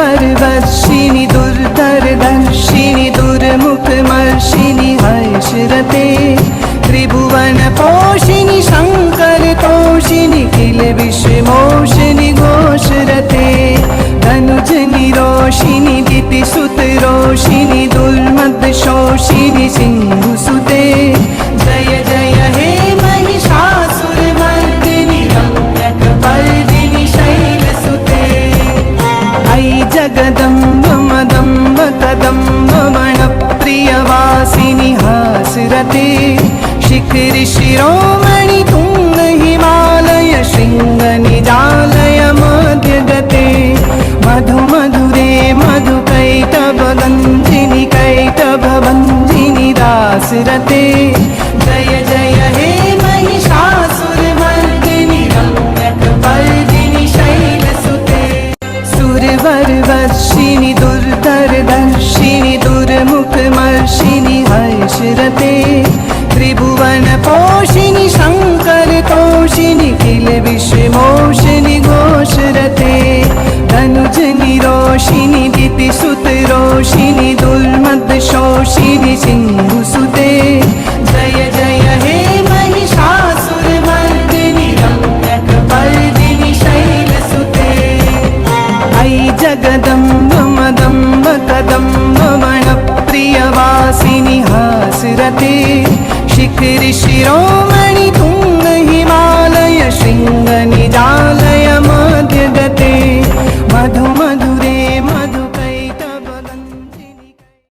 सुरवरवर्षिणि दुर्धरदर्शिनि दुर्मुखमर्षिणि हर्षरते त्रिभुवनपोषिणि शङ्करतोषिणि किल विश्वमोषिणि घोषरते धनुजनि रोषिणि दितिसुतरोषिणि दुर्मदशोषिणि सिन्धुसुते जय जय हे महिषासुरमर्दिनि रम्यकपर्दिनि शैलसुते अयि जगदम्ब मदम्ब कदम्ब वनप्रियवासिनि हासरते शिखरि शिरोमणि तुङ्ग हिमालय शृङ्ग निजालय मध्यगते मधु मधुरे मधुकैटभगन्धिनि कैटभवन्धिनि दासरते जय जय हे महिषासुरमर्दिनि रम्यकपर्दिनि शैलसुते सुरवरवर्षिणि दुर्धरदर्शिनि दुर्मुखमर्षिणि हर्षरते त्रिभुवनपोषिणि शङ्करतोषिणि किल विश्वमोषिणि घोषरते धनुजनि रोषिणि दितिसुतरोषिणि दुर्मदशोषिणि सिन्धुसुते जय जय हे महिषासुरमर्दिनि रम्यकपर्दिनि शैलसुते अयि जगदम्ब मदम्ब कदम्ब वनप्रियवासिनि हासरते शिखरि शिरोमणि तुङ्ग हिमालय शृङ्ग निजालय